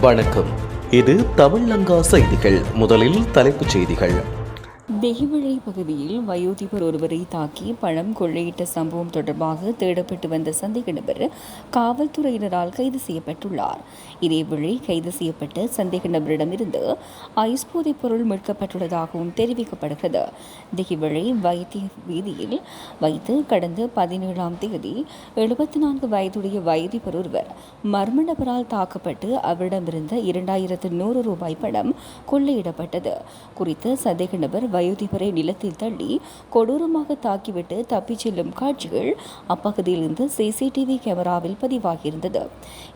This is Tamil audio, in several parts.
வணக்கம். இது தமிழ்லங்கா செய்திகள். முதலில் தலைப்புச் செய்திகள். தெஹிவளை பகுதியில் வயோதிபர் ஒருவரை தாக்கி பணம் கொள்ளையிட்ட சம்பவம் தொடர்பாக தேடப்பட்டு வந்த சந்தேக நபர் காவல்துறையினரால் கைது செய்யப்பட்டுள்ளார். இதேவேளை கைது செய்யப்பட்ட சந்தேக நபரிடமிருந்து ஐஸ் போதைப் பொருள் மீட்கப்பட்டுள்ளதாகவும் தெரிவிக்கப்படுகிறது. தெஹிவளை வைத்திய வீதியில் வைத்து கடந்த 17ஆம் தேதி 74 வயதுடைய வயோதிபர் ஒருவர் மர்ம நபரால் தாக்கப்பட்டு அவரிடமிருந்த 2100 ரூபாய் பணம் கொள்ளையிடப்பட்டது. குறித்த சந்தேக நபர் வயோதிபரை நிலத்தில் தள்ளி கொடூரமாக தாக்கிவிட்டு தப்பிச் செல்லும் காட்சிகள் அப்பகுதியிலிருந்து சிசிடிவி கேமராவில் பதிவாகியிருந்தது.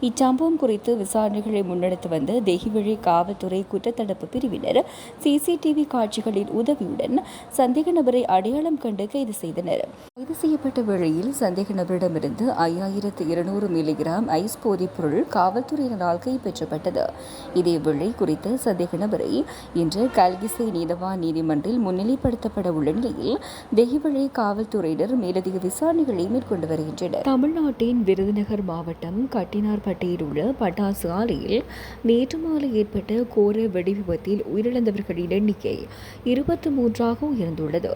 இச்சம்பவம் குறித்து விசாரணைகளை முன்னெடுத்து வந்த தெஹிவளை காவல்துறை குற்றத்தடுப்பு பிரிவினர் சிசிடிவி காட்சிகளின் உதவியுடன் சந்தேக நபரை அடையாளம் கண்டு கைது செய்தனர். கைது செய்யப்பட்ட வேளையில் சந்தேக நபரிடமிருந்து 5200 மில்லிகிராம் ஐஸ் போதைப் பொருள் காவல்துறையினரால் கைப்பற்றப்பட்டது. இதேவேளை குறித்த சந்தேக நபரை இன்று கல்கிசை நீதவான் நீதிமன்றில் முன்னிலைப்படுத்தப்பட உள்ள நிலையில் தெஹிவளை காவல்துறையினர் மேலதிக விசாரணைகளை மேற்கொண்டு வருகின்றனர். தமிழ்நாட்டின் விருதுநகர் மாவட்டம் கட்டினார்பட்டியில் உள்ள பட்டாசு ஆலையில் நேற்று மாலை ஏற்பட்ட கோர வெடி விபத்தில் உயிரிழந்தவர்களின் எண்ணிக்கை 23ஆக உயர்ந்துள்ளது.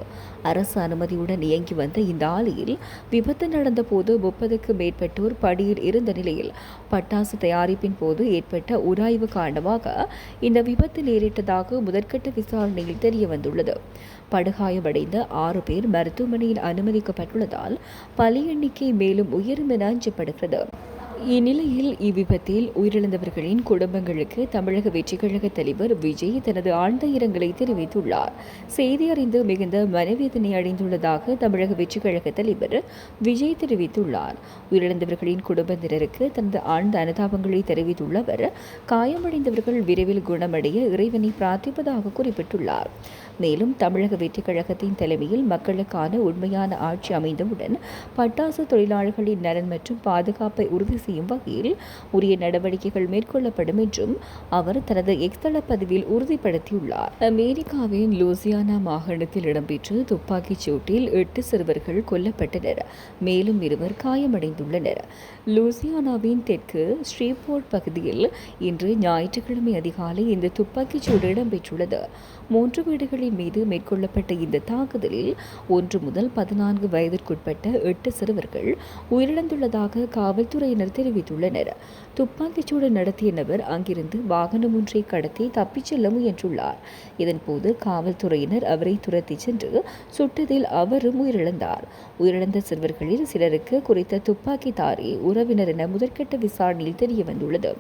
அரசு அனுமதியுடன் இயங்கி வந்த இந்த ஆலையில் விபத்து நடந்தபோது 30க்கும் மேற்பட்டோர் படியில் இருந்த நிலையில் பட்டாசு தயாரிப்பின் போது ஏற்பட்ட உராய்வு காரணமாக இந்த விபத்து நேரிட்டதாக முதற்கட்ட விசாரணையில் தெரிய வந்துள்ளது. படுகாயமடைந்த 6 பேர் மருத்துவமனையில் அனுமதிக்கப்பட்டுள்ளதால் பலி எண்ணிக்கை மேலும் உயரும் என அஞ்சப்படுகிறது. இந்நிலையில் இவ்விபத்தில் உயிரிழந்தவர்களின் குடும்பங்களுக்கு தமிழக வெற்றிக் கழக தலைவர் விஜய் தனது ஆழ்ந்த இரங்கலை தெரிவித்துள்ளார். செய்தி அறிந்து மிகுந்த மனவேதனை அடைந்துள்ளதாக தமிழக வெற்றிக் கழக தலைவர் விஜய் தெரிவித்துள்ளார். உயிரிழந்தவர்களின் குடும்பத்தினருக்கு தனது ஆழ்ந்த அனுதாபங்களை தெரிவித்துள்ள அவர் காயமடைந்தவர்கள் விரைவில் குணமடைய இறைவனை பிரார்த்திப்பதாக குறிப்பிட்டுள்ளார். மேலும் தமிழக வெற்றிக் கழகத்தின் தலைமையில் மக்களுக்கான உண்மையான ஆட்சி அமைந்தவுடன் பட்டாசு தொழிலாளர்களின் நலன் மற்றும் பாதுகாப்பை உறுதி செய்யும் வகையில் உரிய நடவடிக்கைகள் மேற்கொள்ளப்படும் என்றும் அவர் தனது எக்ஸ் தள பதிவில் உறுதிப்படுத்தியுள்ளார். அமெரிக்காவின் லூசியானா மாகாணத்தில் இடம்பெற்ற துப்பாக்கிச் சூட்டில் 8 சிறுவர்கள் கொல்லப்பட்டனர். மேலும் 2 காயமடைந்துள்ளனர். லூசியானாவின் தெற்கு ஸ்ரீபோர்ட் பகுதியில் இன்று ஞாயிற்றுக்கிழமை அதிகாலை இந்த துப்பாக்கிச் சூடு இடம்பெற்றுள்ளது. 3 வீடுகளின் மீது மேற்கொள்ளப்பட்ட இந்த தாக்குதலில் 1 முதல் 14 வயதிற்குட்பட்ட 8 சிறுவர்கள் உயிரிழந்துள்ளதாக காவல்துறையினர் தெரிவித்துள்ளனர். துப்பாக்கிச்சூடு நடத்திய நபர் அங்கிருந்து வாகனம் ஒன்றை கடத்தி தப்பிச் செல்ல முயன்றுள்ளார். இதன்போது காவல்துறையினர் அவரை துரத்தி சென்று சுட்டதில் அவரும் உயிரிழந்தார். உயிரிழந்த சிறுவர்களில் சிலருக்கு குறித்த துப்பாக்கிதாரி உறவினர் என முதற்கட்ட விசாரணையில் தெரியவந்துள்ளது.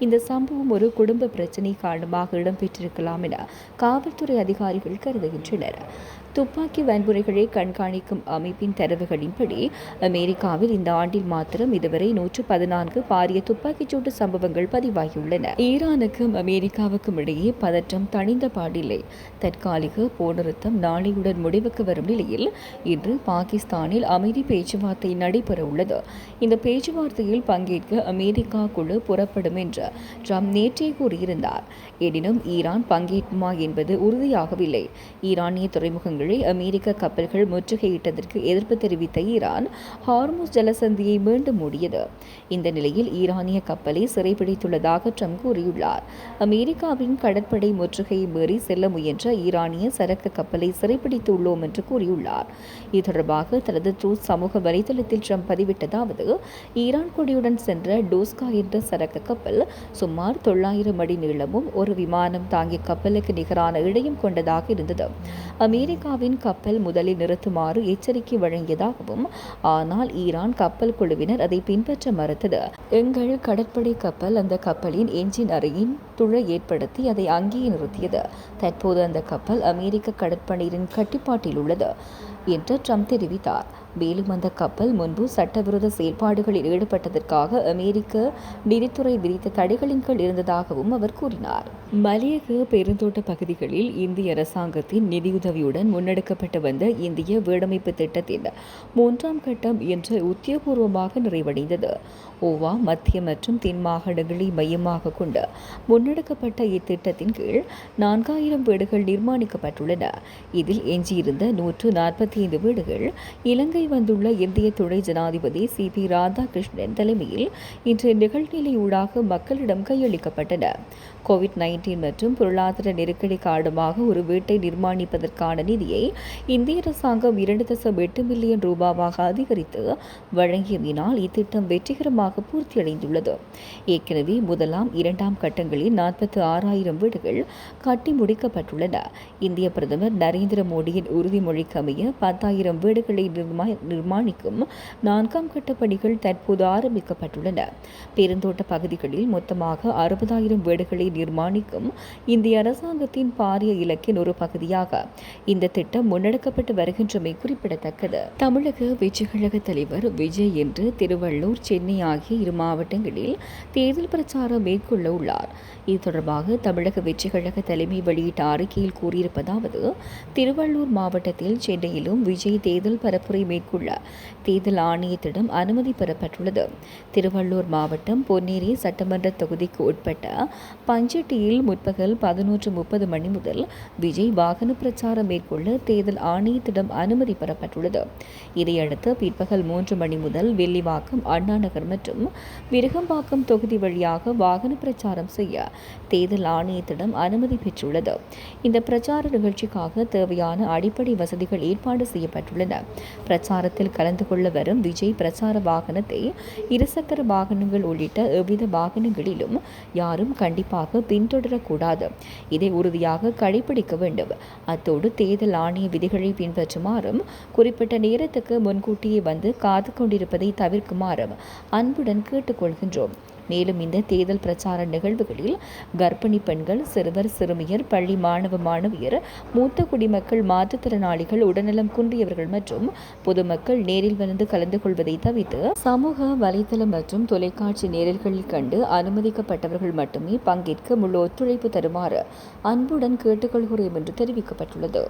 இந்த சம்பவம் ஒரு குடும்ப பிரச்சினை காரணமாக இடம்பெற்றிருக்கலாம் என காவல்துறை அதிகாரிகள் கருதுகின்றனர். துப்பாக்கி வன்முறைகளை கண்காணிக்கும் அமைப்பின் தரவுகளின்படி அமெரிக்காவில் இந்த ஆண்டில் மாத்திரம் இதுவரை 114 பாரிய துப்பாக்கிச்சூட்டு சம்பவங்கள் பதிவாகியுள்ளன. ஈரானுக்கும் அமெரிக்காவுக்கும் இடையே பதற்றம் தணிந்த பாடில்லை. தற்காலிக போர் நிறுத்தம் நாளையுடன் முடிவுக்கு வரும் நிலையில் இன்று பாகிஸ்தானில் அமைதி பேச்சுவார்த்தை நடைபெற உள்ளது. இந்த பேச்சுவார்த்தையில் பங்கேற்க அமெரிக்கா குழு புறப்படும் என்று ட்ரம்ப் நேற்றே கூறியிருந்தார். எனினும் ஈரான் பங்கேற்குமா என்பது உறுதியாகவில்லை. ஈரானிய துறைமுகங்களை அமெரிக்க கப்பல்கள் முற்றுகையிட்டதற்கு எதிர்ப்பு தெரிவித்த ஈரான் ஹார்முஸ் ஜலசந்தியை மீண்டும் மூடியது. இந்த நிலையில் ஈரானிய கப்பலை சிறைபிடித்துள்ளதாக ட்ரம்ப் கூறியுள்ளார். அமெரிக்காவின் கடற்படை முற்றுகையை மீறி செல்ல முயன்ற ஈரானிய சரக்கு கப்பலை சிறைப்பிடித்துள்ளோம் என்று கூறியுள்ளார். இது தொடர்பாக தனது ட்ரூத் சமூக வலைதளத்தில் ட்ரம்ப் பதிவிட்டதாவது: ஈரான் கொடியுடன் சென்ற டோஸ்கா என்ற சரக்கு கப்பல் சுமார் 900 அடி நீளமும் ஒரு விமானம் தாங்கிய கப்பலுக்கு நிகரான இடையும் கொண்டதாக இருந்தது. அமெரிக்காவின் கப்பல் முதலில் நிறுத்துமாறு எச்சரிக்கை வழங்கியதாகவும், ஆனால் ஈரான் கப்பல் குழுவினர் அதை பின்பற்ற மறுத்தது. எங்கள் கடற்படை கப்பல் அந்த கப்பலின் என்ஜின் அறையின் துளை ஏற்படுத்தி அதை அங்கேயே நிறுத்தியது. தற்போது அந்த கப்பல் அமெரிக்க கடற்படையின் கட்டுப்பாட்டில் உள்ளது என்று ட்ரம்ப் தெரிவித்தார். மேலும் அந்த கப்பல் முன்பு சட்டவிரோத செயல்பாடுகளில் ஈடுபட்டதற்காக அமெரிக்க நீதித்துறை விதித்த தடைகளின் கீழ் இருந்ததாகவும் அவர் கூறினார். மலையக பெருந்தோட்ட பகுதிகளில் இந்திய அரசாங்கத்தின் நிதியுதவியுடன் முன்னெடுக்கப்பட்டு வந்த இந்திய வீடமைப்பு திட்டத்தின் 3ஆம் கட்டம் இன்று உத்தியோகபூர்வமாக நிறைவடைந்தது. ஓவா, மத்திய மற்றும் தென் மாகாணங்களை மையமாக கொண்டு முன்னெடுக்கப்பட்ட இத்திட்டத்தின் கீழ் 4000 வீடுகள் நிர்மாணிக்கப்பட்டுள்ளன. இதில் எஞ்சியிருந்த 145 வீடுகள் இலங்கை வந்துள்ள இந்திய துணை ஜனாதிபதி CP ராதாகிருஷ்ணன் தலைமையில் இன்று நிகழ்நிலை ஊடாக மக்களிடம் கையளிக்கப்பட்டன. COVID-19 மற்றும் பொருளாதார நெருக்கடி காரணமாக ஒரு வீட்டை நிர்மாணிப்பதற்கான நிதியை இந்திய அரசாங்கம் 2.8 மில்லியன் ரூபாவாக அதிகரித்து வழங்கியதினால் இத்திட்டம் வெற்றிகரமாக பூர்த்தியடைந்துள்ளது. ஏற்கனவே முதலாம், இரண்டாம் கட்டங்களில் 46,000 வீடுகள் கட்டி முடிக்கப்பட்டுள்ளன. இந்திய பிரதமர் நரேந்திர மோடியின் உறுதிமொழிக்கமைய 10,000 வீடுகளை நிர்மாணிக்கும் 4ஆம் கட்ட பணிகள் தற்போது ஆரம்பிக்கப்பட்டுள்ளன. பெருந்தோட்ட பகுதிகளில் மொத்தமாக 60,000 வீடுகளை நிர்மாணிக்கும் இந்திய அரசாங்கத்தின் பாரிய இலக்கின் ஒரு பகுதியாக இந்த திட்டம் முன்னெடுக்கப்பட்டு வருகின்றமை குறிப்பிடத்தக்கது. தமிழக வெற்றிக்கழக தலைவர் விஜய் இன்று திருவள்ளூர், சென்னை ஆகிய 2 மாவட்டங்களில் தேர்தல் பிரச்சாரம் மேற்கொள்ள உள்ளார். இது தொடர்பாக தமிழக வெற்றிக்கழக தலைமை வெளியிட்ட அறிக்கையில் கூறியிருப்பதாவது: திருவள்ளூர் மாவட்டத்தில், சென்னையிலும் விஜய் தேர்தல் பரப்புரை மேற்கொள்ள தேர்தல் ஆணையத்திடம் அனுமதி பெறப்பட்டுள்ளது. திருவள்ளூர் மாவட்டம் பொன்னேரி சட்டமன்ற தொகுதிக்கு உட்பட்ட பஞ்சட்டியில் முற்பகல் 11:30 மணி முதல் விஜய் வாகன பிரச்சாரம் மேற்கொள்ள தேர்தல் ஆணையத்திடம் அனுமதி பெறப்பட்டுள்ளது. இதையடுத்து பிற்பகல் 3 மணி முதல் வெள்ளிவாக்கம், அண்ணாநகர் மற்றும் விருகம்பாக்கம் தொகுதி வழியாக வாகன பிரச்சாரம் செய்ய தேர்தல் ஆணையத்திடம் அனுமதி பெற்றுள்ளது. இந்த பிரச்சார நிகழ்ச்சிக்காக தேவையான அடிப்படை வசதிகள் ஏற்பாடு செய்யப்பட்டுள்ளன. பிரச்சாரத்தில் கலந்து கொள்ள வரும் விஜய் பிரச்சார வாகனத்தை இருசக்கர வாகனங்கள் உள்ளிட்ட எவ்வித வாகனங்களிலும் யாரும் கண்டிப்பாக பின்தொடரக்கூடாது. இதை உறுதியாக கடைபிடிக்க வேண்டும். அத்தோடு தேர்தல் ஆணைய விதிகளை பின்பற்றுமாறும், குறிப்பிட்ட நேரத்துக்கு முன்கூட்டியே வந்து காத்து கொண்டிருப்பதை தவிர்க்குமாறும் அன்புடன் கேட்டுக்கொள்கின்றோம். மேலும் இந்த தேர்தல் பிரச்சார நிகழ்வுகளில் கர்ப்பிணி பெண்கள், சிறுவர், சிறுமியர், பள்ளி மாணவ மாணவியர், மூத்த குடிமக்கள், மாற்றுத்திறனாளிகள், உடல்நலம் குன்றியவர்கள் மற்றும் பொதுமக்கள் நேரில் வந்து கலந்து கொள்வதை தவிர்த்து சமூக வலைதளம் மற்றும் தொலைக்காட்சி நேரல்களில் கண்டு அனுமதிக்கப்பட்டவர்கள் மட்டுமே பங்கேற்க முழு ஒத்துழைப்பு தருமாறு அன்புடன் கேட்டுக்கொள்கிறோம் என்று தெரிவிக்கப்பட்டுள்ளது.